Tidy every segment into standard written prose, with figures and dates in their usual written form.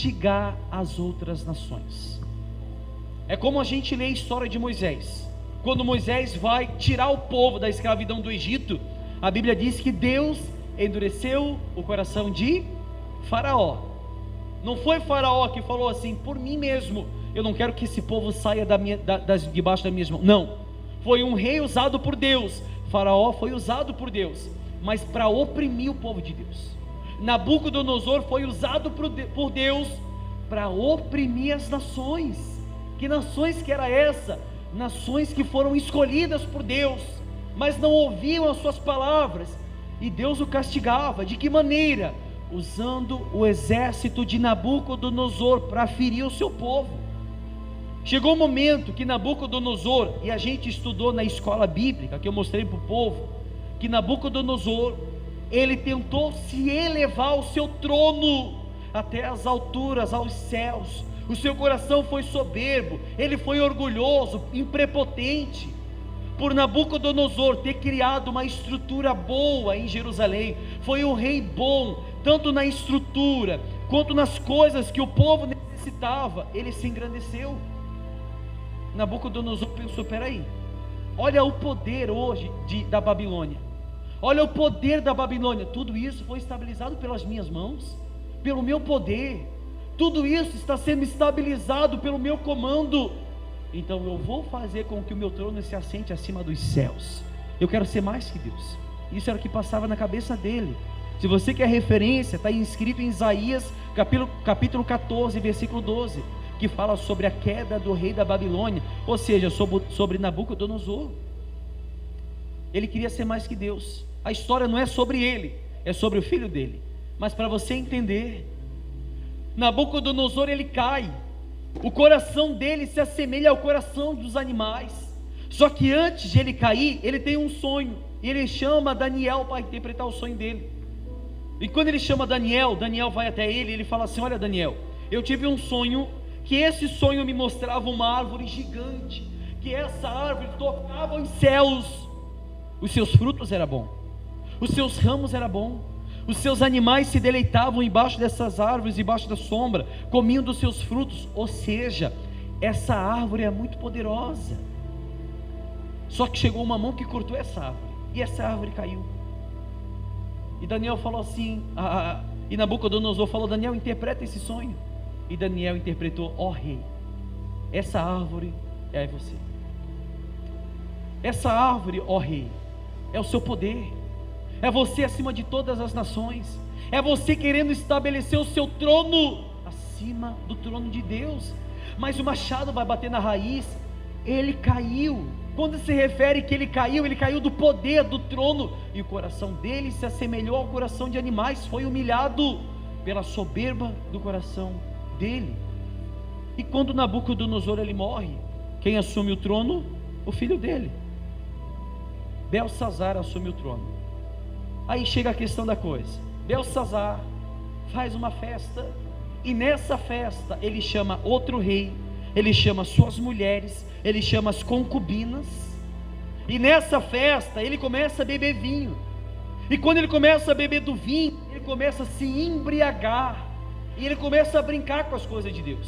castigar as outras nações. É como a gente lê a história de Moisés. Quando Moisés vai tirar o povo da escravidão do Egito, a Bíblia diz que Deus endureceu o coração de Faraó. Não foi Faraó que falou assim: por mim mesmo, eu não quero que esse povo saia debaixo das minhas mãos. Não, foi um rei usado por Deus. Faraó foi usado por Deus, mas para oprimir o povo de Deus. Nabucodonosor foi usado por Deus para oprimir as nações. Que nações que era essa? Nações que foram escolhidas por Deus, mas não ouviam as suas palavras, e Deus o castigava. De que maneira? Usando o exército de Nabucodonosor para ferir o seu povo. Chegou o momento que Nabucodonosor, e a gente estudou na escola bíblica, que eu mostrei para o povo, que Nabucodonosor, ele tentou se elevar ao seu trono, até as alturas, aos céus. O seu coração foi soberbo, ele foi orgulhoso, prepotente, por Nabucodonosor ter criado uma estrutura boa em Jerusalém. Foi um rei bom, tanto na estrutura, quanto nas coisas que o povo necessitava. Ele se engrandeceu. Nabucodonosor pensou: peraí, olha o poder hoje da Babilônia, olha o poder da Babilônia, tudo isso foi estabilizado pelas minhas mãos, pelo meu poder, tudo isso está sendo estabilizado pelo meu comando, então eu vou fazer com que o meu trono se assente acima dos céus. Eu quero ser mais que Deus. Isso era o que passava na cabeça dele. Se você quer referência, está inscrito em Isaías capítulo 14, versículo 12, que fala sobre a queda do rei da Babilônia, ou seja, sobre Nabucodonosor. Ele queria ser mais que Deus. A história não é sobre ele, é sobre o filho dele. Mas para você entender, Nabucodonosor, ele cai, o coração dele se assemelha ao coração dos animais. Só que antes de ele cair, ele tem um sonho, e ele chama Daniel para interpretar o sonho dele. E quando ele chama Daniel, Daniel vai até ele e ele fala assim: olha Daniel, eu tive um sonho, que esse sonho me mostrava uma árvore gigante, que essa árvore tocava os céus, os seus frutos eram bons, os seus ramos eram bons, os seus animais se deleitavam embaixo dessas árvores, embaixo da sombra, comiam dos seus frutos. Ou seja, essa árvore é muito poderosa. Só que chegou uma mão que cortou essa árvore, e essa árvore caiu. E Daniel falou assim, e Nabucodonosor falou: Daniel, interpreta esse sonho. E Daniel interpretou: ó rei, essa árvore é você. Essa árvore, ó rei, é o seu poder, é você acima de todas as nações, é você querendo estabelecer o seu trono acima do trono de Deus. Mas o machado vai bater na raiz. Ele caiu. Quando se refere que ele caiu do poder do trono, e o coração dele se assemelhou ao coração de animais, foi humilhado pela soberba do coração dele. E quando Nabucodonosor ele morre, quem assume o trono? O filho dele, Belsazar, assume o trono. Aí chega a questão da coisa. Belsazar faz uma festa, e nessa festa ele chama outro rei, ele chama suas mulheres, ele chama as concubinas, e nessa festa ele começa a beber vinho. E quando ele começa a beber do vinho, ele começa a se embriagar, e ele começa a brincar com as coisas de Deus.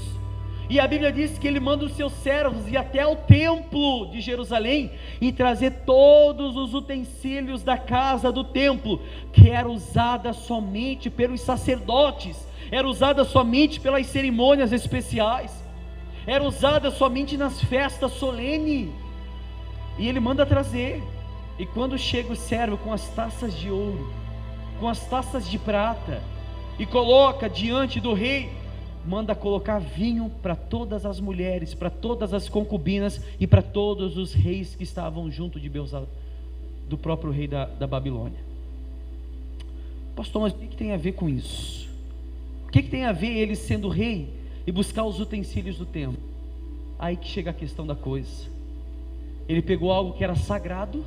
E a Bíblia diz que ele manda os seus servos ir até o templo de Jerusalém e trazer todos os utensílios da casa do templo, que era usada somente pelos sacerdotes, era usada somente pelas cerimônias especiais, era usada somente nas festas solenes. E ele manda trazer. E quando chega o servo com as taças de ouro, com as taças de prata, e coloca diante do rei, manda colocar vinho para todas as mulheres, para todas as concubinas e para todos os reis que estavam junto de Belsazar, do próprio rei da Babilônia. Pastor, mas o que tem a ver com isso? O que tem a ver ele sendo rei e buscar os utensílios do templo? Aí que chega a questão da coisa. Ele pegou algo que era sagrado,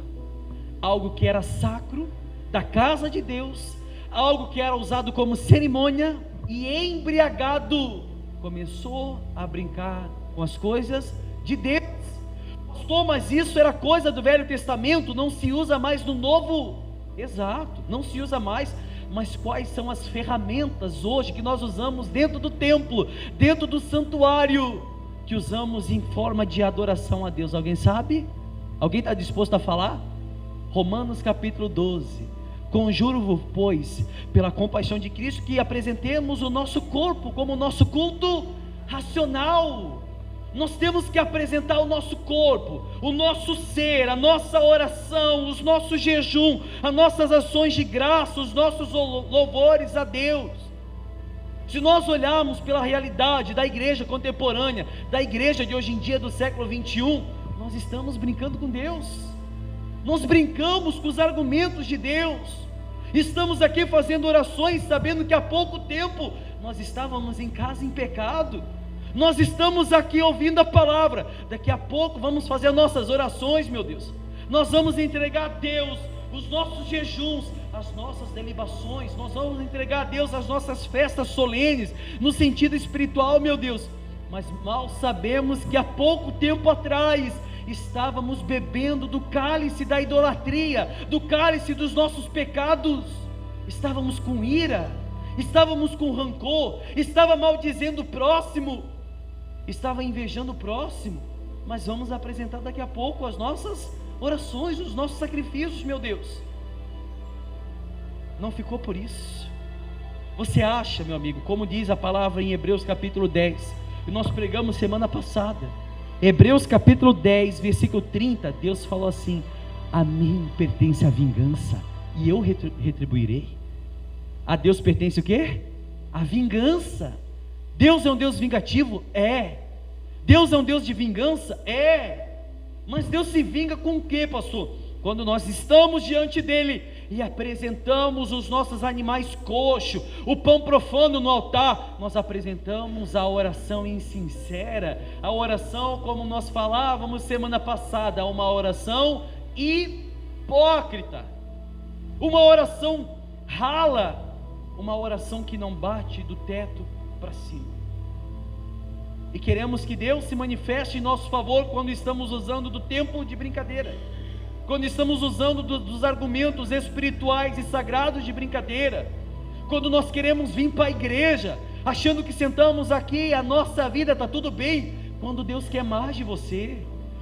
algo que era sacro, da casa de Deus, algo que era usado como cerimônia, e embriagado começou a brincar com as coisas de Deus. Pastor, mas isso era coisa do Velho Testamento, não se usa mais no Novo. Exato, não se usa mais. mas quais são as ferramentas hoje que nós usamos dentro do templo, dentro do santuário, que usamos em forma de adoração a Deus? Alguém sabe? Alguém está disposto a falar? Romanos capítulo 12: conjuro-vos, pois, pela compaixão de Cristo, que apresentemos o nosso corpo como nosso culto racional. Nós temos que apresentar o nosso corpo, o nosso ser, a nossa oração, os nossos jejum, as nossas ações de graça, os nossos louvores a Deus. Se nós olharmos pela realidade da igreja contemporânea, da igreja de hoje em dia, do século 21, nós estamos brincando com Deus. Nós brincamos com os argumentos de Deus. Estamos aqui fazendo orações, sabendo que há pouco tempo nós estávamos em casa em pecado. Nós estamos aqui ouvindo a palavra. Daqui a pouco vamos fazer as nossas orações, meu Deus. Nós vamos entregar a Deus os nossos jejuns, as nossas delibações. Nós vamos entregar a Deus as nossas festas solenes, no sentido espiritual, meu Deus. Mas mal sabemos que há pouco tempo atrás estávamos bebendo do cálice da idolatria, do cálice dos nossos pecados. Estávamos com ira, estávamos com rancor, estava maldizendo o próximo, estava invejando o próximo. Mas vamos apresentar daqui a pouco as nossas orações, os nossos sacrifícios, meu Deus. Não ficou por isso. Você acha, meu amigo, como diz a palavra em Hebreus capítulo 10, que nós pregamos semana passada, Hebreus capítulo 10, versículo 30, Deus falou assim: a mim pertence a vingança, e eu retribuirei. A Deus pertence o quê? A vingança. Deus é um Deus vingativo? É. Deus é um Deus de vingança? É. Mas Deus se vinga com o quê, pastor? Quando nós estamos diante dele e apresentamos os nossos animais coxos, o pão profano no altar, nós apresentamos a oração insincera, a oração, como nós falávamos semana passada, uma oração hipócrita, uma oração rala, uma oração que não bate do teto para cima. E queremos que Deus se manifeste em nosso favor quando estamos usando do tempo de brincadeira, quando estamos usando dos argumentos espirituais e sagrados de brincadeira, quando nós queremos vir para a igreja achando que sentamos aqui, a nossa vida está tudo bem, quando Deus quer mais de você,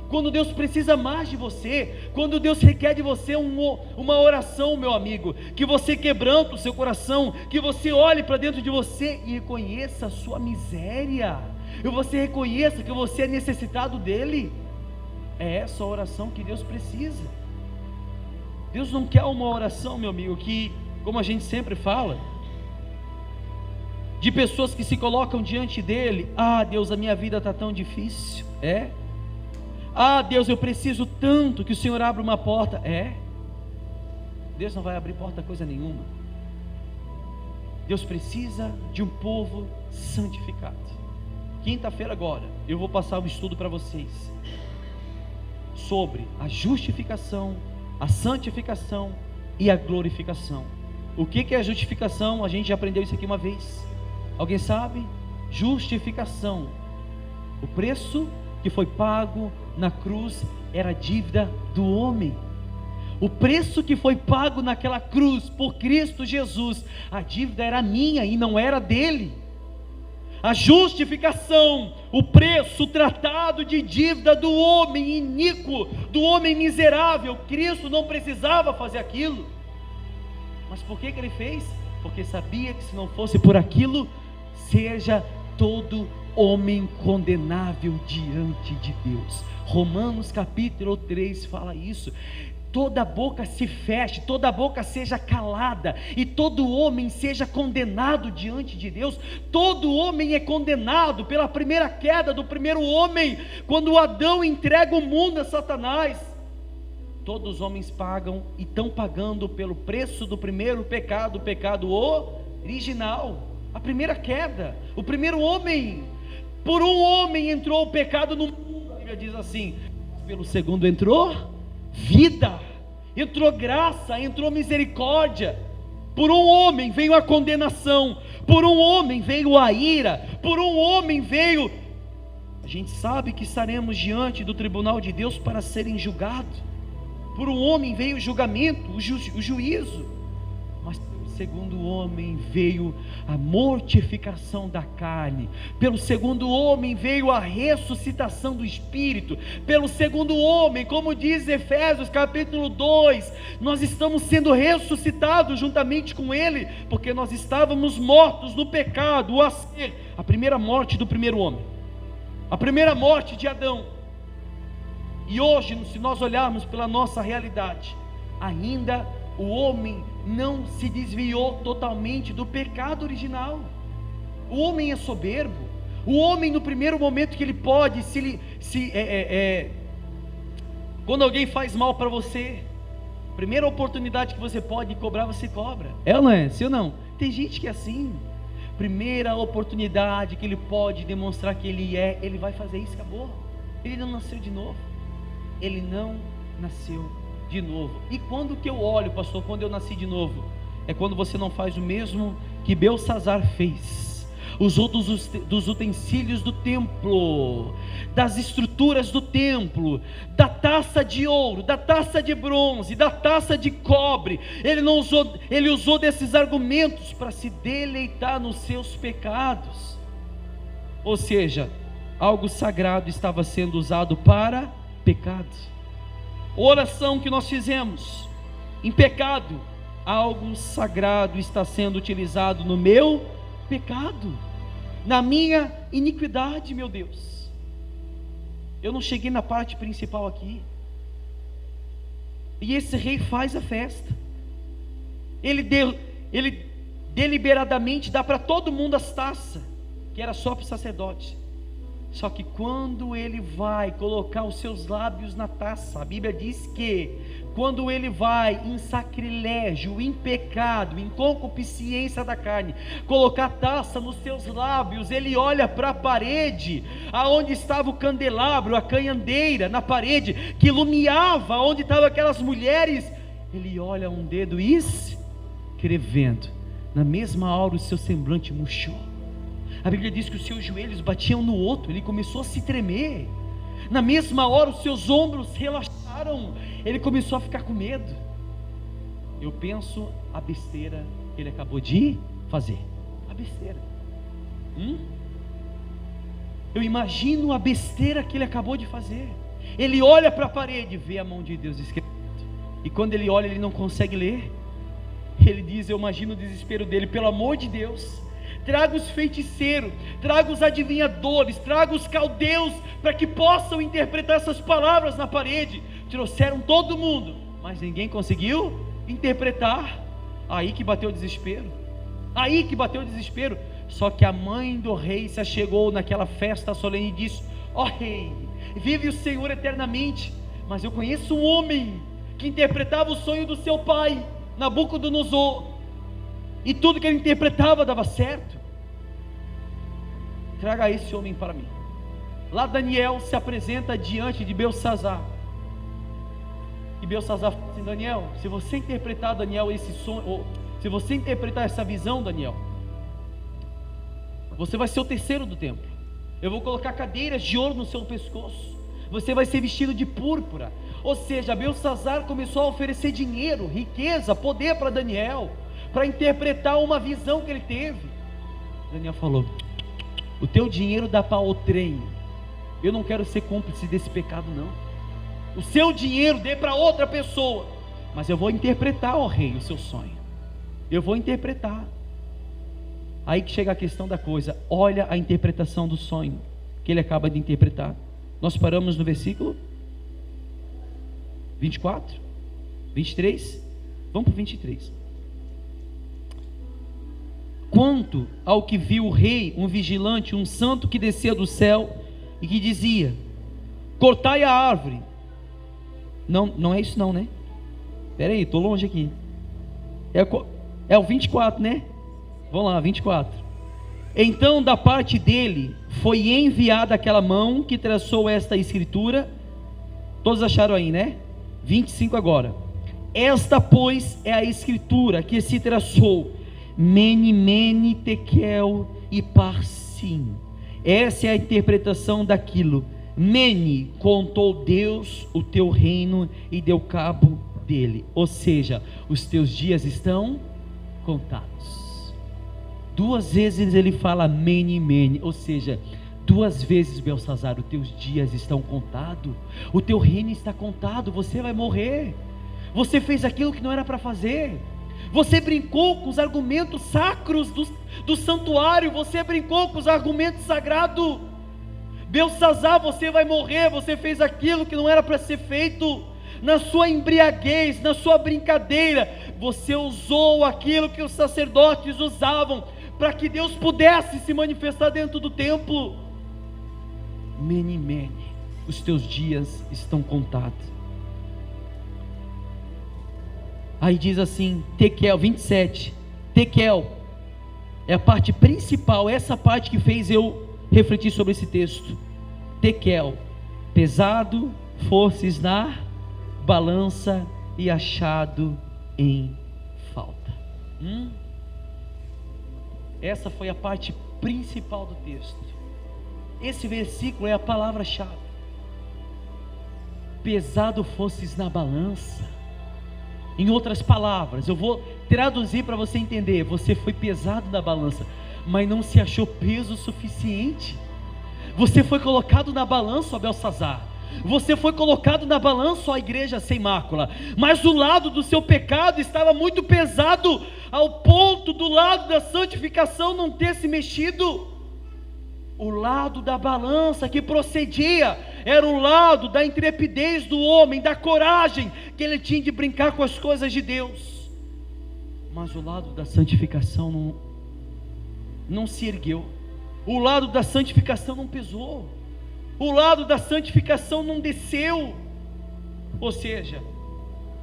quando Deus precisa mais de você, quando Deus requer de você uma oração, meu amigo, que você quebrante o seu coração, que você olhe para dentro de você e reconheça a sua miséria, e você reconheça que você é necessitado dele. É essa a oração que Deus precisa. Deus não quer uma oração, meu amigo, que, como a gente sempre fala, de pessoas que se colocam diante dele: ah, Deus, a minha vida está tão difícil. É. Ah, Deus, eu preciso tanto que o Senhor abra uma porta. É. Deus não vai abrir porta coisa nenhuma. Deus precisa de um povo santificado. Quinta-feira agora eu vou passar um estudo para vocês sobre a justificação, a santificação e a glorificação. O que é a justificação? A gente já aprendeu isso aqui uma vez. Alguém sabe? Justificação, o preço que foi pago na cruz era a dívida do homem. O preço que foi pago naquela cruz por Cristo Jesus, a dívida era minha e não era dele. A justificação, o preço, o tratado de dívida do homem iníquo, do homem miserável. Cristo não precisava fazer aquilo. Mas por que ele fez? Porque sabia que se não fosse por aquilo, seja todo homem condenável diante de Deus. Romanos capítulo 3 fala isso. Toda boca se feche, toda boca seja calada, e todo homem seja condenado diante de Deus. Todo homem é condenado pela primeira queda do primeiro homem, quando Adão entrega o mundo a Satanás. Todos os homens pagam e estão pagando pelo preço do primeiro pecado, o pecado original, a primeira queda, o primeiro homem. Por um homem entrou o pecado no mundo, a Bíblia diz assim, pelo segundo entrou vida, entrou graça, entrou misericórdia. Por um homem veio a condenação, por um homem veio a ira, por um homem veio... A gente sabe que estaremos diante do tribunal de Deus para serem julgados. Por um homem veio o julgamento, o juízo. Mas temos segundo homem veio a mortificação da carne, pelo segundo homem veio a ressuscitação do espírito, pelo segundo homem, como diz Efésios capítulo 2, nós estamos sendo ressuscitados juntamente com ele, porque nós estávamos mortos no pecado, a primeira morte do primeiro homem, a primeira morte de Adão. E hoje, se nós olharmos pela nossa realidade, ainda o homem não se desviou totalmente do pecado original. O homem é soberbo. O homem, no primeiro momento que ele pode, quando alguém faz mal para você, primeira oportunidade que você pode cobrar, você cobra. É ou não é? Sim ou não? Tem gente que é assim. Primeira oportunidade que ele pode demonstrar que ele vai fazer isso, acabou. Ele não nasceu de novo. Ele não nasceu de novo. E quando que eu olho, pastor, quando eu nasci de novo? É quando você não faz o mesmo que Belsazar fez. Os outros dos utensílios do templo, das estruturas do templo, da taça de ouro, da taça de bronze, da taça de cobre, ele usou desses argumentos para se deleitar nos seus pecados. Ou seja, algo sagrado estava sendo usado para pecado. Oração que nós fizemos em pecado, algo sagrado está sendo utilizado no meu pecado, na minha iniquidade, meu Deus. Eu não cheguei na parte principal aqui. E esse rei faz a festa. Ele deliberadamente dá para todo mundo as taças, que era só para o sacerdote. Só que quando ele vai colocar os seus lábios na taça, a Bíblia diz que quando ele vai em sacrilégio, em pecado, em concupiscência da carne, colocar a taça nos seus lábios, ele olha para a parede, aonde estava o candelabro, a canhandeira na parede, que iluminava onde estavam aquelas mulheres, ele olha um dedo e escrevendo, na mesma hora o seu semblante murchou. A Bíblia diz que os seus joelhos batiam no outro, ele começou a se tremer. Na mesma hora os seus ombros relaxaram, ele começou a ficar com medo. Eu penso a besteira que ele acabou de fazer. A besteira. Eu imagino a besteira que ele acabou de fazer. Ele olha para a parede e vê a mão de Deus escrito. E quando ele olha, ele não consegue ler. Ele diz, eu imagino o desespero dele, pelo amor de Deus, traga os feiticeiros, traga os adivinhadores, traga os caldeus, para que possam interpretar essas palavras na parede. Trouxeram todo mundo, mas ninguém conseguiu interpretar. Aí que bateu o desespero. Só que a mãe do rei se achegou naquela festa solene e disse, ó rei, vive o Senhor eternamente, mas eu conheço um homem que interpretava o sonho do seu pai, Nabucodonosor, e tudo que ele interpretava dava certo. Traga esse homem para mim. Lá Daniel se apresenta diante de Belsazar, e Belsazar fala assim, Daniel, se você interpretar, Daniel, esse sonho, ou se você interpretar essa visão, Daniel, você vai ser o terceiro do templo. Eu vou colocar cadeiras de ouro no seu pescoço, você vai ser vestido de púrpura. Ou seja, Belsazar começou a oferecer dinheiro, riqueza, poder para Daniel, para interpretar uma visão que ele teve. Daniel falou, o teu dinheiro dá para o trem, eu não quero ser cúmplice desse pecado não. O seu dinheiro dê para outra pessoa, mas eu vou interpretar, ó rei, o seu sonho, eu vou interpretar. Aí que chega a questão da coisa, olha a interpretação do sonho que ele acaba de interpretar. Nós paramos no versículo 24, 23, vamos para o 23. Quanto ao que viu o rei, um vigilante, um santo que descia do céu e que dizia, cortai a árvore. Não é isso não, né? Espera aí, estou longe aqui. É o 24, né? Vamos lá, 24. Então da parte dele foi enviada aquela mão que traçou esta escritura. Todos acharam aí, né? 25 agora. Esta pois é a escritura que se traçou, Mene, Mene, Tekel e Parsim. Essa é a interpretação daquilo. Mene, contou Deus o teu reino e deu cabo dele. Ou seja, os teus dias estão contados. 2 vezes ele fala mene, mene, ou seja, 2 vezes, Belsazar, os teus dias estão contados, o teu reino está contado, você vai morrer. Você fez aquilo que não era para fazer, você brincou com os argumentos sacros do santuário, você brincou com os argumentos sagrados. Belsazar, você vai morrer, você fez aquilo que não era para ser feito. Na sua embriaguez, na sua brincadeira, você usou aquilo que os sacerdotes usavam, para que Deus pudesse se manifestar dentro do templo. Mene, mene, os teus dias estão contados. Aí diz assim, Tekel, 27, Tekel, é a parte principal, essa parte que fez eu refletir sobre esse texto. Tekel, pesado fosses na balança e achado em falta. Essa foi a parte principal do texto. Esse versículo é a palavra-chave. Pesado fosses na balança. Em outras palavras, eu vou traduzir para você entender. Você foi pesado na balança, mas não se achou peso suficiente. Você foi colocado na balança, ó Belsazar. Você foi colocado na balança, ó igreja sem mácula. Mas o lado do seu pecado estava muito pesado, ao ponto do lado da santificação não ter se mexido. O lado da balança que procedia era o lado da intrepidez do homem, da coragem que ele tinha de brincar com as coisas de Deus. Mas o lado da santificação não se ergueu. O lado da santificação não pesou. O lado da santificação não desceu. Ou seja,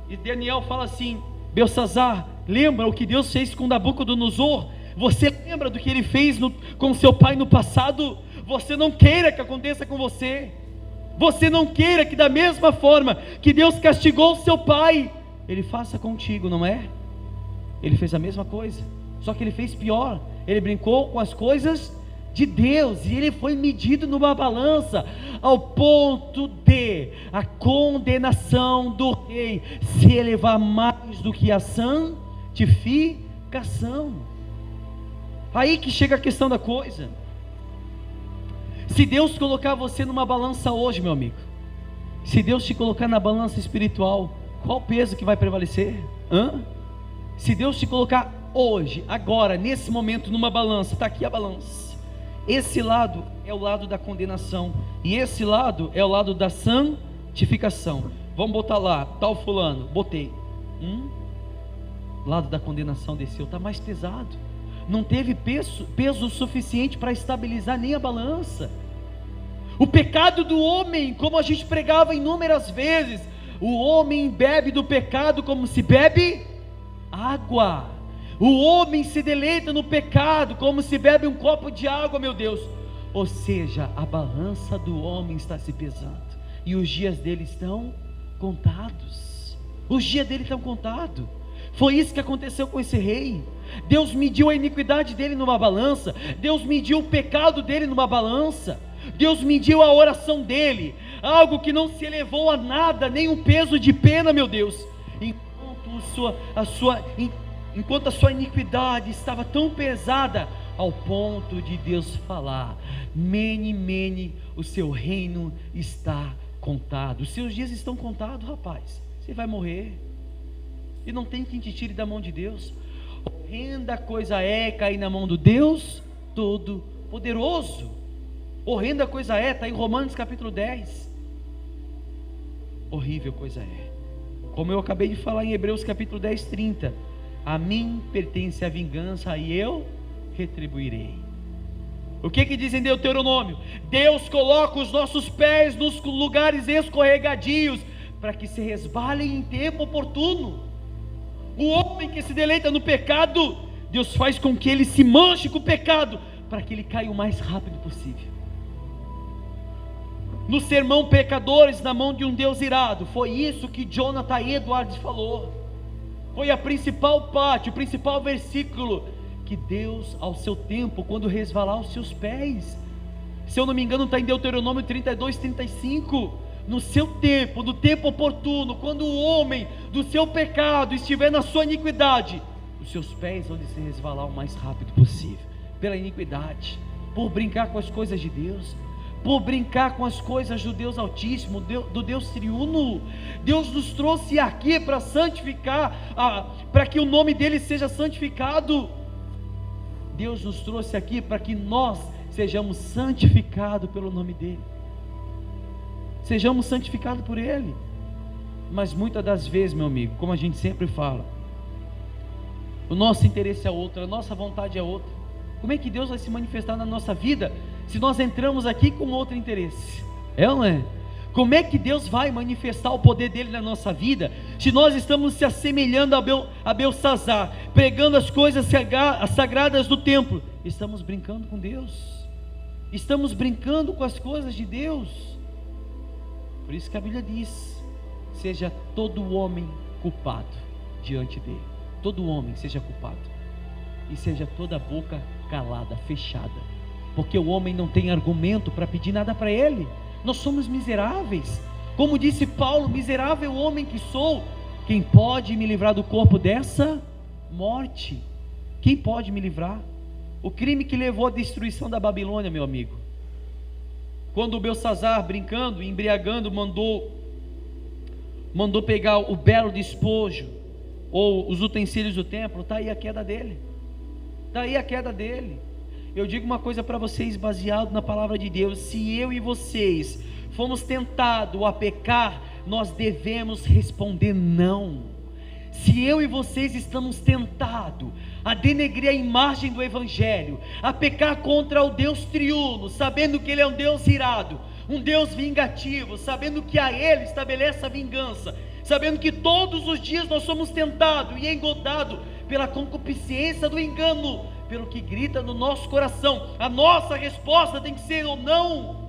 e Daniel fala assim: Belsazar, lembra o que Deus fez com Nabucodonosor? Você lembra do que ele fez com seu pai no passado? Você não queira que aconteça com você. Você não queira que da mesma forma que Deus castigou seu pai, ele faça contigo, não é? Ele fez a mesma coisa, só que ele fez pior. Ele brincou com as coisas de Deus, e ele foi medido numa balança, ao ponto de a condenação do rei se elevar mais do que a santificação. Aí que chega a questão da coisa. Se Deus colocar você numa balança hoje, meu amigo, se Deus te colocar na balança espiritual, qual o peso que vai prevalecer? Se Deus te colocar hoje, agora, nesse momento, numa balança, está aqui a balança. Esse lado é o lado da condenação, e esse lado é o lado da santificação. Vamos botar lá, tal fulano, botei. Lado da condenação desceu, está mais pesado. Não teve peso suficiente para estabilizar nem a balança. O pecado do homem, como a gente pregava inúmeras vezes, o homem bebe do pecado como se bebe água. O homem se deleita no pecado como se bebe um copo de água, meu Deus. Ou seja, a balança do homem está se pesando, e os dias dele estão contados. Os dias dele estão contados. Foi isso que aconteceu com esse rei. Deus mediu a iniquidade dele numa balança, Deus mediu o pecado dele numa balança, Deus mediu a oração dele, algo que não se elevou a nada, nem um peso de pena, meu Deus, enquanto a sua iniquidade estava tão pesada, ao ponto de Deus falar: mene, mene, o seu reino está contado. Os seus dias estão contados, rapaz. Você vai morrer, e não tem quem te tire da mão de Deus. Horrenda coisa é cair na mão do Deus Todo-Poderoso. Horrenda coisa é, está em Romanos capítulo 10. Horrível coisa é. Como eu acabei de falar em Hebreus capítulo 10, 30. A mim pertence a vingança e eu retribuirei. O que diz em Deuteronômio? Deus coloca os nossos pés nos lugares escorregadios, para que se resbalem em tempo oportuno. O homem que se deleita no pecado, Deus faz com que ele se manche com o pecado, para que ele caia o mais rápido possível. No sermão Pecadores na mão de um Deus irado, foi isso que Jonathan Edwards falou. Foi a principal parte, o principal versículo, que Deus ao seu tempo, quando resvalar os seus pés, se eu não me engano está em Deuteronômio 32, 35, no seu tempo, no tempo oportuno, quando o homem do seu pecado estiver na sua iniquidade, os seus pés vão se resvalar o mais rápido possível, pela iniquidade, por brincar com as coisas de Deus, por brincar com as coisas do Deus Altíssimo, do Deus Triuno. Deus nos trouxe aqui para santificar, para que o nome dele seja santificado. Deus nos trouxe aqui para que nós sejamos santificados pelo nome dele, sejamos santificados por ele. Mas muitas das vezes, meu amigo, como a gente sempre fala, o nosso interesse é outro, a nossa vontade é outra. Como é que Deus vai se manifestar na nossa vida se nós entramos aqui com outro interesse? É ou não é? Como é que Deus vai manifestar o poder dele na nossa vida se nós estamos se assemelhando a Belsazar, pregando as coisas sagradas do templo? Estamos brincando com Deus, estamos brincando com as coisas de Deus. Por isso que a Bíblia diz: seja todo homem culpado diante dele, todo homem seja culpado, e seja toda boca calada, fechada, porque o homem não tem argumento para pedir nada para ele. Nós somos miseráveis, como disse Paulo: miserável homem que sou, quem pode me livrar do corpo dessa morte? Quem pode me livrar? O crime que levou à destruição da Babilônia, meu amigo, quando o Belsazar, brincando, embriagando, mandou pegar o belo despojo, ou os utensílios do templo, está aí a queda dele, está aí a queda dele. Eu digo uma coisa para vocês, baseado na palavra de Deus: se eu e vocês fomos tentados a pecar, nós devemos responder não. Se eu e vocês estamos tentados a denegrir a imagem do Evangelho, a pecar contra o Deus Triuno, sabendo que Ele é um Deus irado, um Deus vingativo, sabendo que a Ele estabelece a vingança, sabendo que todos os dias nós somos tentados e engodados pela concupiscência do engano, pelo que grita no nosso coração, a nossa resposta tem que ser ou não.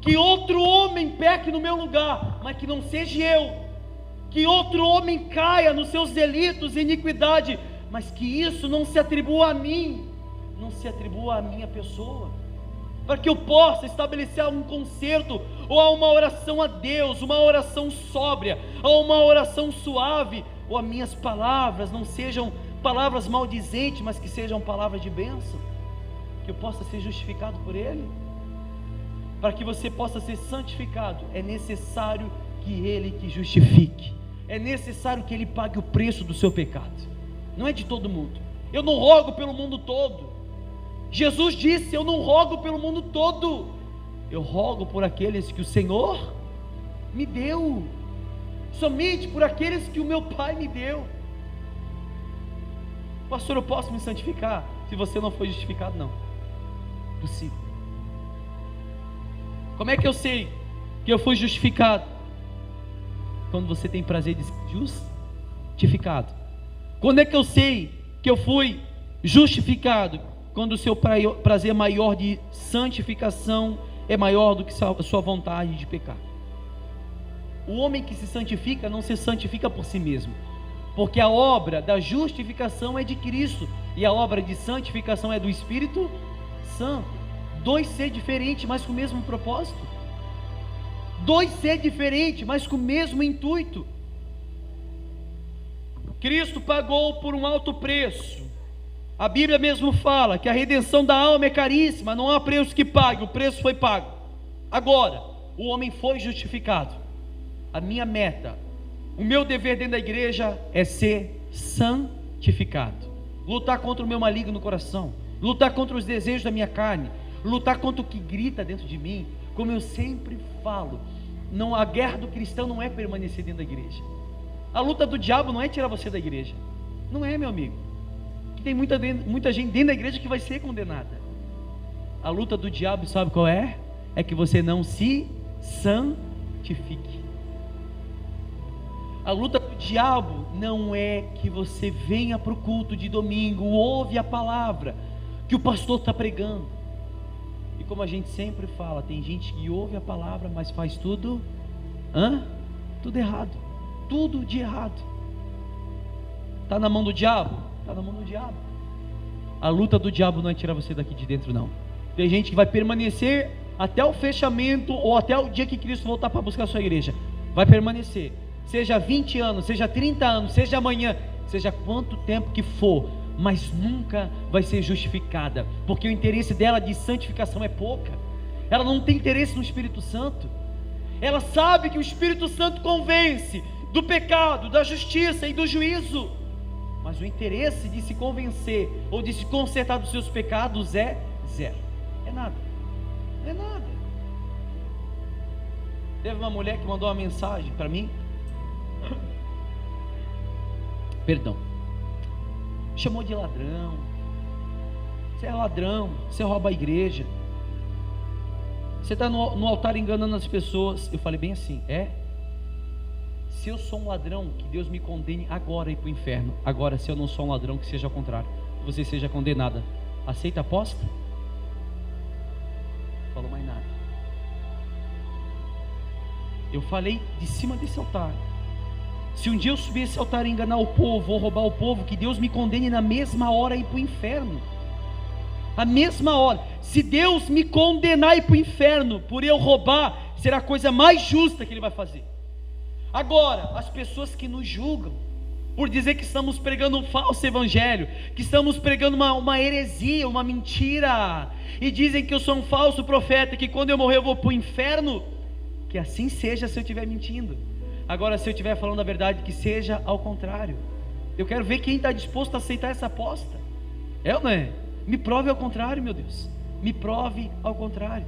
Que outro homem peque no meu lugar, mas que não seja eu. Que outro homem caia nos seus delitos e iniquidade, mas que isso não se atribua a mim, não se atribua à minha pessoa, para que eu possa estabelecer um concerto, ou uma oração a Deus, uma oração sóbria, ou uma oração suave, ou as minhas palavras não sejam palavras maldizentes, mas que sejam palavras de bênção, que eu possa ser justificado por Ele. Para que você possa ser santificado, é necessário que Ele te justifique, é necessário que Ele pague o preço do seu pecado. Não é de todo mundo. Eu não rogo pelo mundo todo. Jesus disse: eu não rogo pelo mundo todo, eu rogo por aqueles que o Senhor me deu, somente por aqueles que o meu Pai me deu. Pastor, eu posso me santificar se você não foi justificado? Não, possível. Como é que eu sei que eu fui justificado? Quando você tem prazer de ser justificado. Quando é que eu sei que eu fui justificado? Quando o seu prazer maior de santificação é maior do que a sua vontade de pecar. O homem que se santifica não se santifica por si mesmo, porque a obra da justificação é de Cristo, e a obra de santificação é do Espírito Santo. Dois ser diferentes, mas com o mesmo propósito. Dois ser diferentes, mas com o mesmo intuito. Cristo pagou por um alto preço. A Bíblia mesmo fala que a redenção da alma é caríssima, não há preço que pague, o preço foi pago. Agora, o homem foi justificado. A minha meta, o meu dever dentro da igreja é ser santificado, lutar contra o meu maligno no coração, lutar contra os desejos da minha carne, lutar contra o que grita dentro de mim. Como eu sempre falo, não, a guerra do cristão não é permanecer dentro da igreja. A luta do diabo não é tirar você da igreja. Não é, meu amigo. Tem muita gente dentro da igreja que vai ser condenada. A luta do diabo, sabe qual é? É que você não se santifique. A luta do diabo não é que você venha para o culto de domingo, ouve a palavra que o pastor está pregando. E como a gente sempre fala, tem gente que ouve a palavra, mas faz tudo tudo errado, tudo de errado. Está na mão do diabo? Está na mão do diabo. A luta do diabo não é tirar você daqui de dentro, não. Tem gente que vai permanecer até o fechamento, ou até o dia que Cristo voltar para buscar a sua igreja. Vai permanecer, seja 20 anos, seja 30 anos, seja amanhã. seja quanto tempo que for, mas nunca vai ser justificada, porque o interesse dela de santificação é pouca. Ela não tem interesse no Espírito Santo. Ela sabe que o Espírito Santo convence do pecado, da justiça e do juízo, mas o interesse de se convencer ou de se consertar dos seus pecados é zero. É nada. É nada. Teve uma mulher que mandou uma mensagem para mim. Perdão. Chamou de ladrão. Você é ladrão, você rouba a igreja, você está no altar enganando as pessoas. Eu falei bem assim: se eu sou um ladrão, que Deus me condene agora e ir para o inferno. Agora, se eu não sou um ladrão, que seja ao contrário, que você seja condenada. Aceita a aposta? Não falou mais nada. Eu falei de cima desse altar: se um dia eu subir esse altar e enganar o povo, ou roubar o povo, que Deus me condene na mesma hora e ir para o inferno. A mesma hora. Se Deus me condenar e ir para o inferno por eu roubar, será a coisa mais justa que Ele vai fazer. Agora, as pessoas que nos julgam por dizer que estamos pregando um falso evangelho, que estamos pregando uma heresia, uma mentira, e dizem que eu sou um falso profeta, que quando eu morrer eu vou para o inferno, que assim seja se eu estiver mentindo. Agora, se eu estiver falando a verdade, que seja ao contrário. Eu quero ver quem está disposto a aceitar essa aposta. É ou não é? Me prove ao contrário, meu Deus. Me prove ao contrário.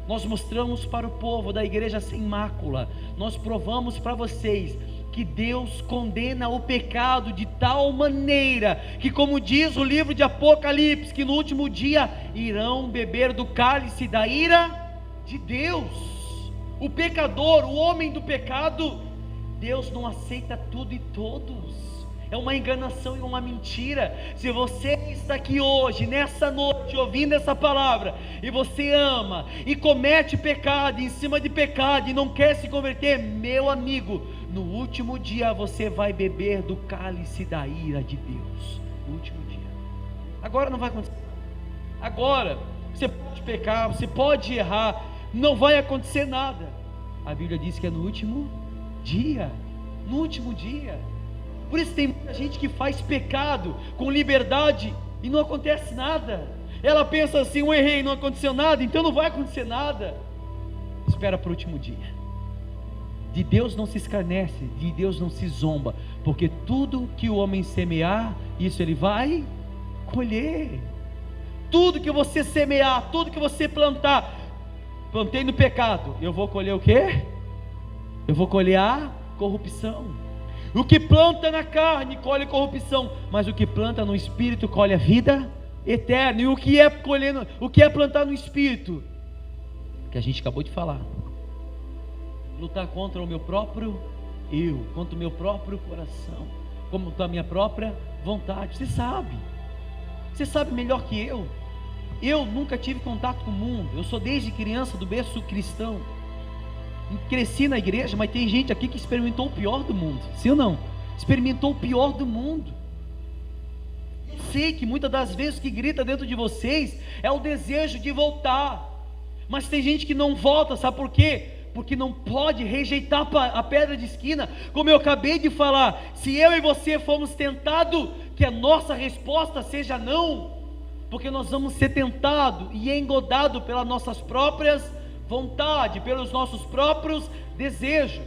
Nós mostramos para o povo da igreja sem mácula, nós provamos para vocês que Deus condena o pecado de tal maneira que, como diz o livro de Apocalipse, que no último dia irão beber do cálice da ira de Deus. O pecador, o homem do pecado, Deus não aceita tudo e todos. É uma enganação e uma mentira. Se você está aqui hoje, nessa noite, ouvindo essa palavra, e você ama, e comete pecado, em cima de pecado, e não quer se converter, meu amigo, no último dia você vai beber do cálice da ira de Deus. No último dia. Agora não vai acontecer. Agora, você pode pecar, você pode errar, não vai acontecer nada. A Bíblia diz que é no último dia. No último dia. Por isso tem muita gente que faz pecado com liberdade e não acontece nada. Ela pensa assim: eu errei, não aconteceu nada, então não vai acontecer nada. Espera para o último dia. De Deus não se escarnece, de Deus não se zomba, porque tudo que o homem semear, isso ele vai colher. Tudo que você semear, tudo que você plantar. Plantei no pecado, eu vou colher o quê? Eu vou colher a corrupção. O que planta na carne colhe corrupção, mas o que planta no espírito colhe a vida eterna. E o que é plantar no espírito? Que a gente acabou de falar. Lutar contra o meu próprio eu, contra o meu próprio coração, contra a minha própria vontade. Você sabe melhor que eu. Eu nunca tive contato com o mundo. Eu sou desde criança do berço cristão. Cresci na igreja, mas tem gente aqui que experimentou o pior do mundo. Sim ou não? Experimentou o pior do mundo. Eu sei que muitas das vezes o que grita dentro de vocês é o desejo de voltar. Mas tem gente que não volta, sabe por quê? Porque não pode rejeitar a pedra de esquina. Como eu acabei de falar, se eu e você formos tentados, que a nossa resposta seja não, porque nós vamos ser tentados e engodados pelas nossas próprias vontades, pelos nossos próprios desejos.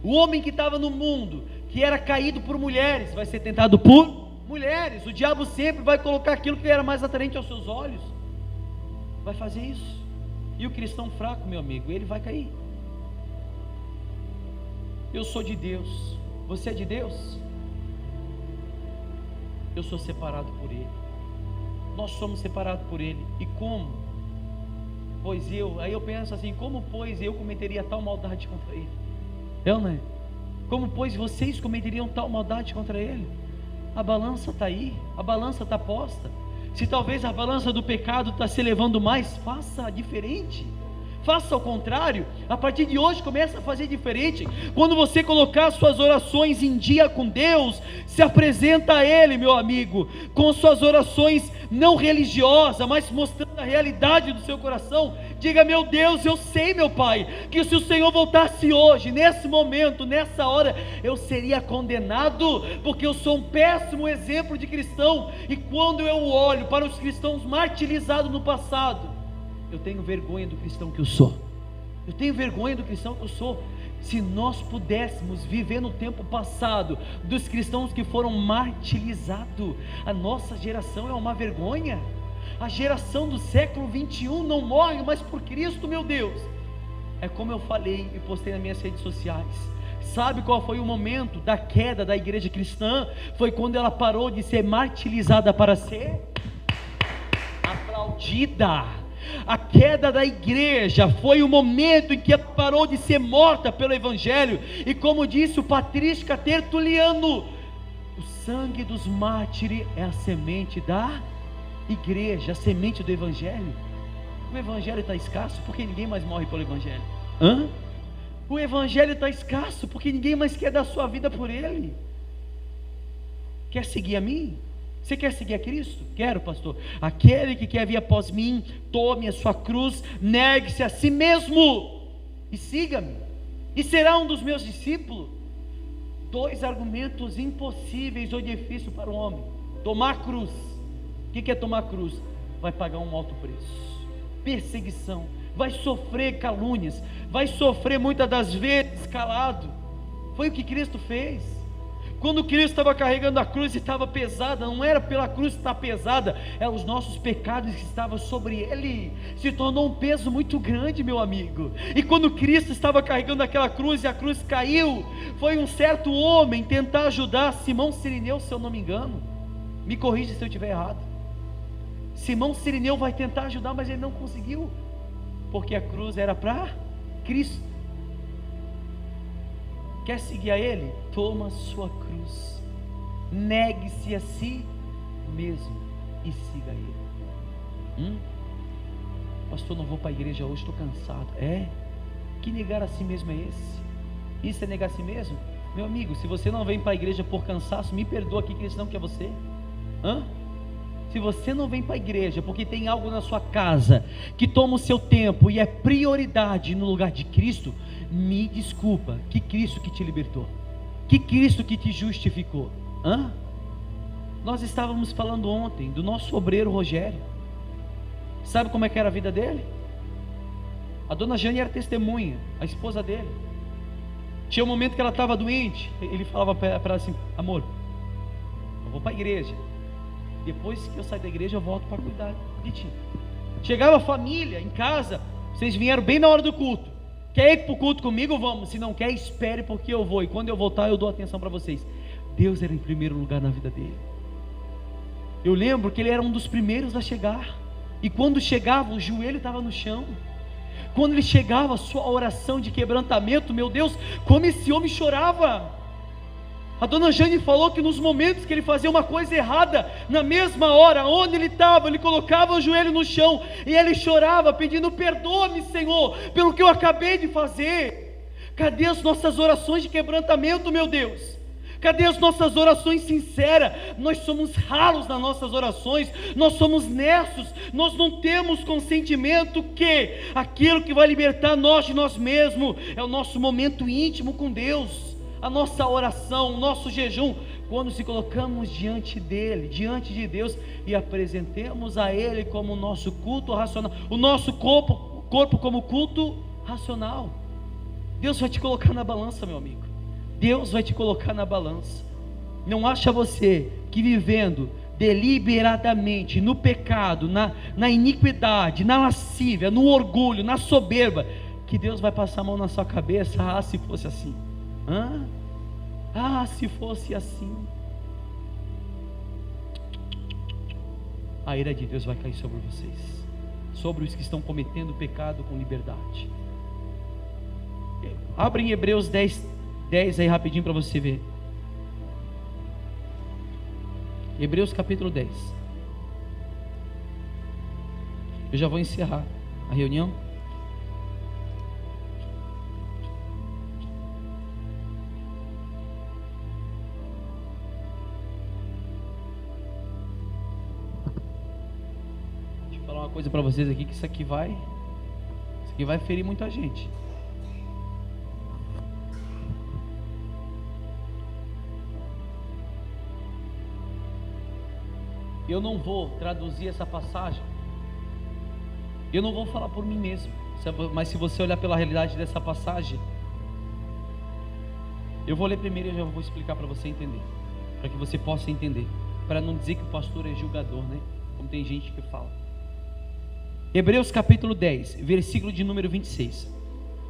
O homem que estava no mundo, que era caído por mulheres, vai ser tentado por mulheres. O diabo sempre vai colocar aquilo que era mais atraente aos seus olhos, vai fazer isso. E o cristão fraco, meu amigo, ele vai cair. Eu sou de Deus, você é de Deus? Eu sou separado por Ele. Nós somos separados por Ele. E como? Aí eu penso assim: como pois eu cometeria tal maldade contra Ele? Eu, né? Como pois vocês cometeriam tal maldade contra Ele? A balança está aí, a balança está posta. Se talvez a balança do pecado está se elevando mais, faça diferente. Faça ao contrário. A partir de hoje começa a fazer diferente. Quando você colocar suas orações em dia com Deus, se apresenta a Ele, meu amigo, com suas orações não religiosas, mas mostrando a realidade do seu coração. Diga: meu Deus, eu sei, meu Pai, que se o Senhor voltasse hoje, nesse momento, nessa hora, eu seria condenado, porque eu sou um péssimo exemplo de cristão. E quando eu olho para os cristãos martirizados no passado, eu tenho vergonha do cristão que eu sou. Eu tenho vergonha do cristão que eu sou. Se nós pudéssemos viver no tempo passado dos cristãos que foram martirizados, a nossa geração é uma vergonha. A geração do século 21 não morre mais por Cristo, meu Deus. É como eu falei e postei nas minhas redes sociais. Sabe qual foi o momento da queda da igreja cristã? Foi quando ela parou de ser martirizada para ser aplaudida. A queda da igreja foi o momento em que ela parou de ser morta pelo evangelho. E como disse o patrício Tertuliano, o sangue dos mártires é a semente da igreja, a semente do evangelho. O evangelho está escasso porque ninguém mais morre pelo evangelho. O evangelho está escasso porque ninguém mais quer dar sua vida por ele. Quer seguir a mim? Você quer seguir a Cristo? Quero, pastor. Aquele que quer vir após mim, tome a sua cruz, negue-se a si mesmo e siga-me, e será um dos meus discípulos. 2 argumentos impossíveis ou difíceis para o homem: tomar cruz. O que é tomar cruz? Vai pagar um alto preço, perseguição, vai sofrer calúnias, vai sofrer muitas das vezes calado. Foi o que Cristo fez. Quando Cristo estava carregando a cruz e estava pesada, não era pela cruz estar pesada, eram os nossos pecados que estavam sobre ele. Se tornou um peso muito grande, meu amigo. E quando Cristo estava carregando aquela cruz e a cruz caiu, foi um certo homem tentar ajudar Simão Cirineu, se eu não me engano. Me corrija se eu estiver errado. Simão Cirineu vai tentar ajudar, mas ele não conseguiu, porque a cruz era para Cristo. Quer seguir a Ele? Toma a sua cruz, negue-se a si mesmo e siga Ele. Pastor, não vou para a igreja hoje, estou cansado. Que negar a si mesmo é esse? Isso é negar a si mesmo? Meu amigo, se você não vem para a igreja por cansaço, me perdoa aqui que eles não quer você. Se você não vem para a igreja porque tem algo na sua casa que toma o seu tempo e é prioridade no lugar de Cristo, me desculpa, que Cristo que te libertou, que Cristo que te justificou. Nós estávamos falando ontem do nosso obreiro Rogério. Sabe como é que era a vida dele? A dona Jane era testemunha, a esposa dele. Tinha um momento que ela estava doente, ele falava para ela assim: amor, eu vou para a igreja, depois que eu sair da igreja eu volto para cuidar de ti. Chegava a família em casa: vocês vieram bem na hora do culto, quer ir para o culto comigo? Vamos. Se não quer, espere, porque eu vou, e quando eu voltar eu dou atenção para vocês. Deus era em primeiro lugar na vida dele. Eu lembro que ele era um dos primeiros a chegar, e quando chegava o joelho estava no chão. Quando ele chegava, a sua oração de quebrantamento, meu Deus, como esse homem chorava. A dona Jane falou que nos momentos que ele fazia uma coisa errada, na mesma hora, onde ele estava, ele colocava o joelho no chão, e ele chorava, pedindo: perdoa-me, Senhor, pelo que eu acabei de fazer. Cadê as nossas orações de quebrantamento, meu Deus? Cadê as nossas orações sinceras? Nós somos ralos nas nossas orações, nós somos nessos, nós não temos consentimento que aquilo que vai libertar nós de nós mesmos é o nosso momento íntimo com Deus, a nossa oração, o nosso jejum, quando se colocamos diante dele, diante de Deus, e apresentemos a Ele como o nosso culto racional, o nosso corpo como culto racional. Deus vai te colocar na balança, meu amigo. Deus vai te colocar na balança. Não acha você que vivendo deliberadamente no pecado, na iniquidade, na lascívia, no orgulho, na soberba, que Deus vai passar a mão na sua cabeça? Se fosse assim. Se fosse assim. A ira de Deus vai cair sobre vocês, sobre os que estão cometendo pecado com liberdade. Abre em Hebreus 10 aí rapidinho para você ver. Hebreus capítulo 10. Eu já vou encerrar a reunião. Deixa eu falar uma coisa para vocês aqui, que isso aqui vai E vai ferir muita gente. Eu não vou traduzir essa passagem, eu não vou falar por mim mesmo, mas se você olhar pela realidade dessa passagem, eu vou ler primeiro e eu já vou explicar para você entender, para que você possa entender, para não dizer que o pastor é julgador, né? Como tem gente que fala. Hebreus capítulo 10, versículo de número 26.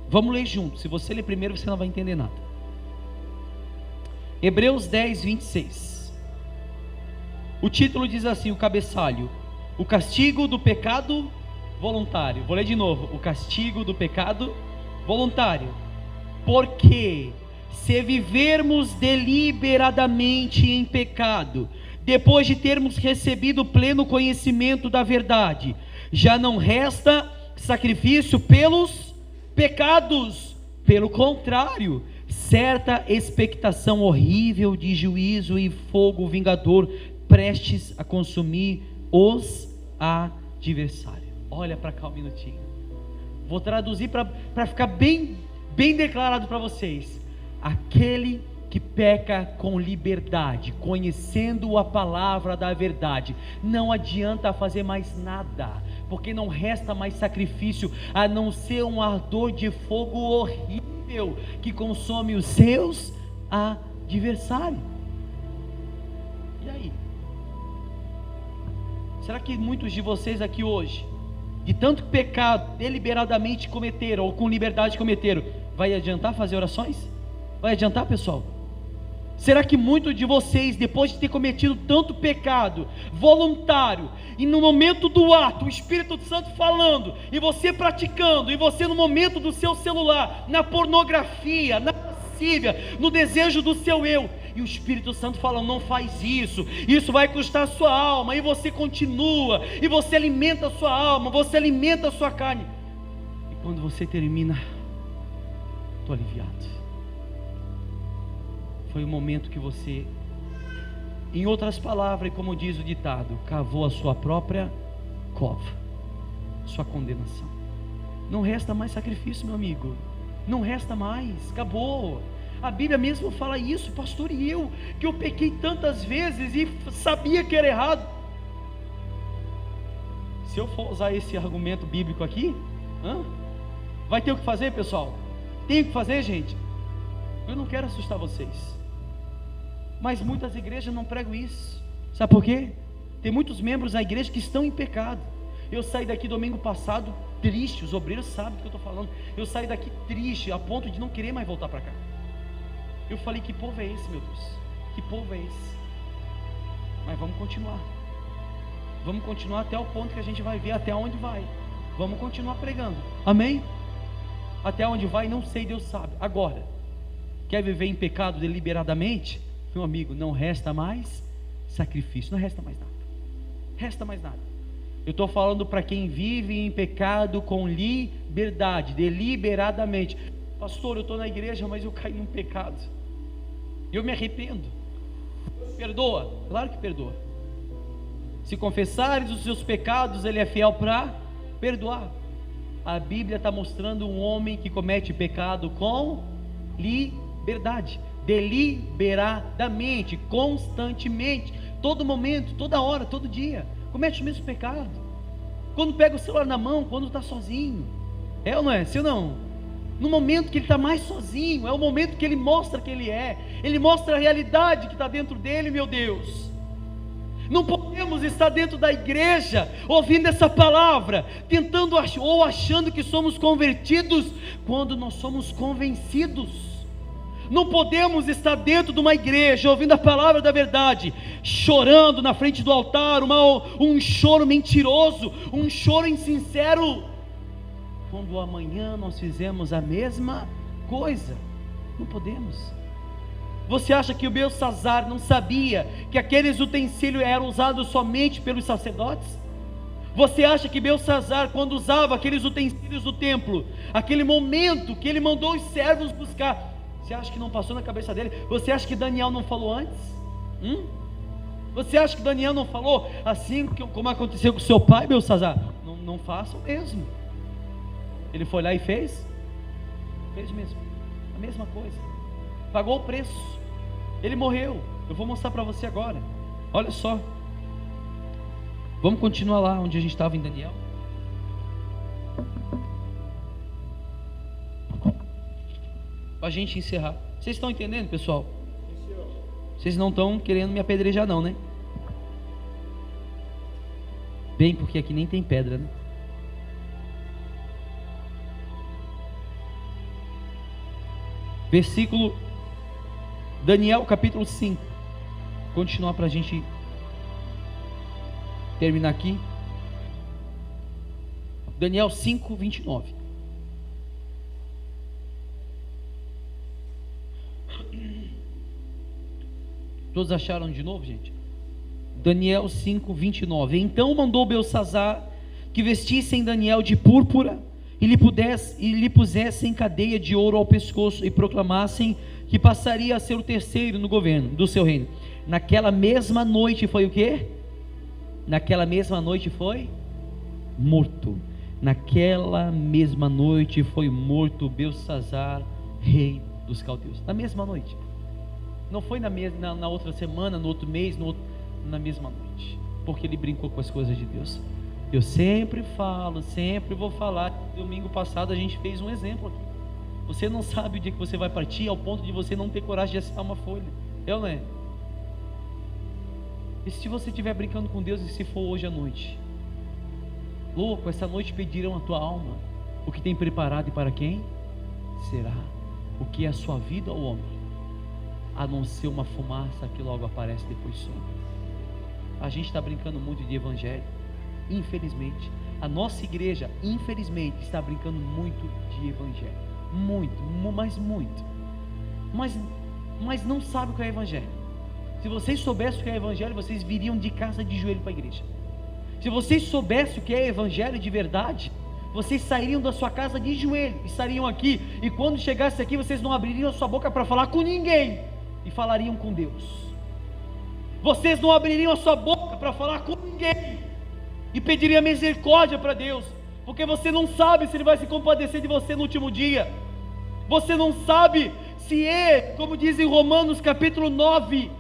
Vamos ler junto. Se você ler primeiro, você não vai entender nada. Hebreus 10, 26. O título diz assim, o cabeçalho: o castigo do pecado voluntário. Vou ler de novo: o castigo do pecado voluntário. Porque se vivermos deliberadamente em pecado, depois de termos recebido pleno conhecimento da verdade, já não resta sacrifício pelos pecados. Pelo contrário, certa expectação horrível de juízo e fogo vingador, prestes a consumir os adversários. Olha para cá um minutinho. Vou traduzir para ficar bem declarado para vocês. Aquele que peca com liberdade, conhecendo a palavra da verdade, não adianta fazer mais nada, porque não resta mais sacrifício, a não ser um ardor de fogo horrível, que consome os seus adversários. E aí? Será que muitos de vocês aqui hoje, de tanto pecado deliberadamente cometeram, ou com liberdade cometeram, vai adiantar fazer orações? Vai adiantar, pessoal? Será que muitos de vocês, depois de ter cometido tanto pecado voluntário, e no momento do ato, o Espírito Santo falando, e você praticando, e você no momento do seu celular, na pornografia, na lascívia, no desejo do seu eu, e o Espírito Santo falando, não faz isso, isso vai custar a sua alma, e você continua, e você alimenta a sua alma, você alimenta a sua carne, e quando você termina, estou aliviado. Foi o momento que você, em outras palavras, como diz o ditado, cavou a sua própria cova, sua condenação. Não resta mais sacrifício, meu amigo, não resta mais, acabou. A Bíblia mesmo fala isso, pastor, e eu, que eu pequei tantas vezes e sabia que era errado. Se eu for usar esse argumento bíblico aqui, vai ter o que fazer, pessoal? Tem o que fazer, gente? Eu não quero assustar vocês, mas muitas igrejas não pregam isso. Sabe por quê? Tem muitos membros da igreja que estão em pecado. Eu saí daqui domingo passado triste, os obreiros sabem do que eu estou falando. Eu saí daqui triste, a ponto de não querer mais voltar para cá. Eu falei, que povo é esse, meu Deus? Que povo é esse? Mas vamos continuar. Vamos continuar até o ponto que a gente vai ver até onde vai. Vamos continuar pregando. Amém? Até onde vai, não sei, Deus sabe. Agora, quer viver em pecado deliberadamente? Meu amigo, não resta mais sacrifício, não resta mais nada. Resta mais nada. Eu estou falando para quem vive em pecado com liberdade, deliberadamente. Pastor, eu estou na igreja, mas eu caí num pecado. Eu me arrependo. Perdoa? Claro que perdoa. Se confessares os seus pecados, Ele é fiel para perdoar. A Bíblia está mostrando um homem que comete pecado com liberdade, deliberadamente, constantemente, todo momento, toda hora, todo dia, comete o mesmo pecado. Quando pega o celular na mão, quando está sozinho, é ou não é? Sim ou não? No momento que ele está mais sozinho, é o momento que ele mostra quem ele é, ele mostra a realidade que está dentro dele, meu Deus. Não podemos estar dentro da igreja, ouvindo essa palavra, tentando ou achando que somos convertidos, quando nós somos convencidos. Não podemos estar dentro de uma igreja, ouvindo a palavra da verdade, chorando na frente do altar, um choro mentiroso, um choro insincero, quando amanhã nós fizemos a mesma coisa. Não podemos. Você acha que o Belsazar não sabia que aqueles utensílios eram usados somente pelos sacerdotes? Você acha que Belsazar, quando usava aqueles utensílios do templo, aquele momento que ele mandou os servos buscar, você acha que não passou na cabeça dele? Você acha que Daniel não falou antes? Você acha que Daniel não falou assim como aconteceu com seu pai, Belsazar? Não façam mesmo. Ele foi lá e fez mesmo, a mesma coisa, pagou o preço, ele morreu. Eu vou mostrar para você agora, olha só, vamos continuar lá onde a gente estava em Daniel, para a gente encerrar. Vocês estão entendendo, pessoal? Vocês não estão querendo me apedrejar não, né? Bem, porque aqui nem tem pedra, né? Versículo Daniel capítulo 5. Continuar para a gente terminar aqui. Daniel 5, 29. Todos acharam de novo, gente? Daniel 5, 29. Então mandou Belsassar que vestissem Daniel de púrpura e lhe pusessem cadeia de ouro ao pescoço e proclamassem que passaria a ser o terceiro no governo do seu reino. Naquela mesma noite foi o quê? Naquela mesma noite foi morto. Naquela mesma noite foi morto Belsassar, rei dos caldeus. Na mesma noite. Não foi na outra semana, no outro mês, na mesma noite. Porque ele brincou com as coisas de Deus. Eu sempre falo, sempre vou falar. Domingo passado a gente fez um exemplo aqui. Você não sabe o dia que você vai partir, ao ponto de você não ter coragem de assinar uma folha. É ou não é? E se você estiver brincando com Deus, e se for hoje à noite? Louco, essa noite pedirão a tua alma. O que tem preparado e para quem? Será. O que é a sua vida ao homem? A não ser uma fumaça que logo aparece depois some. A gente está brincando muito de evangelho. Infelizmente, a nossa igreja, infelizmente, está brincando muito de evangelho. Mas não sabe o que é evangelho. Se vocês soubessem o que é evangelho, vocês viriam de casa de joelho para a igreja. Se vocês soubessem o que é evangelho de verdade, vocês sairiam da sua casa de joelho, estariam aqui, e quando chegasse aqui, vocês não abririam a sua boca para falar com ninguém, e falariam com Deus. Vocês não abririam a sua boca para falar com ninguém, e pediriam misericórdia para Deus, porque você não sabe se Ele vai se compadecer de você no último dia. Você não sabe se como diz em Romanos capítulo 9,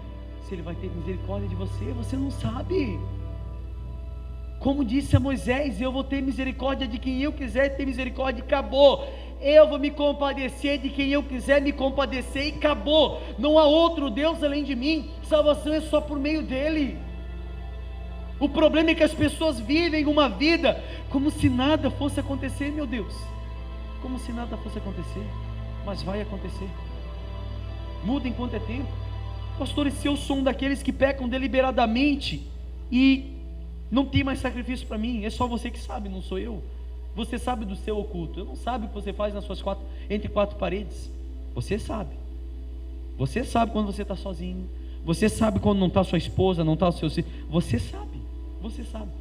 se Ele vai ter misericórdia de você. Você não sabe. Como disse a Moisés: eu vou ter misericórdia de quem eu quiser ter misericórdia, e acabou. Eu vou me compadecer de quem eu quiser me compadecer, e acabou. Não há outro Deus além de mim. Salvação é só por meio dEle. O problema é que as pessoas vivem uma vida como se nada fosse acontecer, meu Deus. Como se nada fosse acontecer. Mas vai acontecer. Muda enquanto é tempo. Pastor, e se eu sou um daqueles que pecam deliberadamente e não tem mais sacrifício para mim? É só você que sabe, não sou eu. Você sabe do seu oculto. Eu não sabe o que você faz nas suas entre quatro paredes. Você sabe. Você sabe quando você está sozinho. Você sabe quando não está sua esposa, não está o seu filho. Você sabe. Você sabe.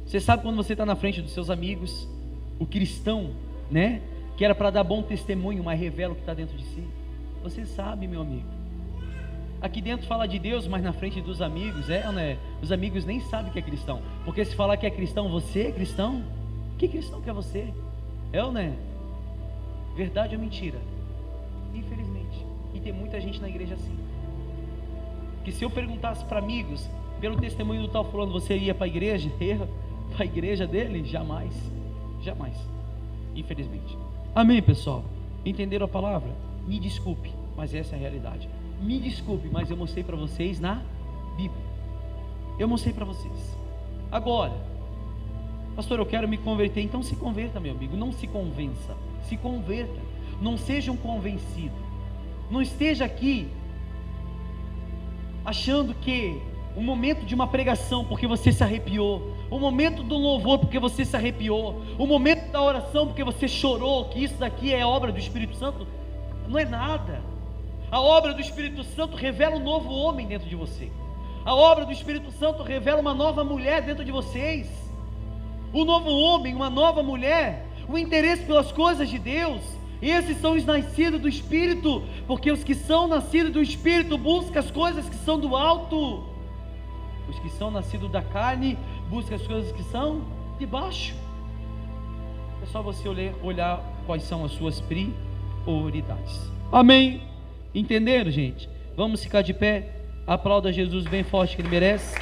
Você sabe quando você está na frente dos seus amigos. O cristão, né? Que era para dar bom testemunho, mas revela o que está dentro de si. Você sabe, meu amigo. Aqui dentro fala de Deus, mas na frente dos amigos, né? Os amigos nem sabem que é cristão. Porque se falar que é cristão, você é cristão? Que cristão que é você? É ou não é? Verdade ou mentira? Infelizmente. E tem muita gente na igreja assim. Que se eu perguntasse para amigos, pelo testemunho do tal fulano, você ia para a igreja? Para a igreja dele? Jamais. Jamais. Infelizmente. Amém, pessoal? Entenderam a palavra? Me desculpe, mas essa é a realidade. Me desculpe, mas eu mostrei para vocês na Bíblia. Eu mostrei para vocês. Agora, pastor, eu quero me converter. Então se converta, meu amigo. Não se convença. Se converta. Não seja um convencido. Não esteja aqui achando que o momento de uma pregação porque você se arrepiou, o momento do louvor porque você se arrepiou, o momento da oração porque você chorou, que isso daqui é obra do Espírito Santo. Não é nada. A obra do Espírito Santo revela um novo homem dentro de você. A obra do Espírito Santo revela uma nova mulher dentro de vocês. Um novo homem, uma nova mulher, o interesse pelas coisas de Deus. Esses são os nascidos do Espírito, porque os que são nascidos do Espírito buscam as coisas que são do alto. Os que são nascidos da carne buscam as coisas que são de baixo. É só você olhar quais são as suas prioridades. Amém? Entenderam, gente? Vamos ficar de pé. Aplauda Jesus bem forte que Ele merece.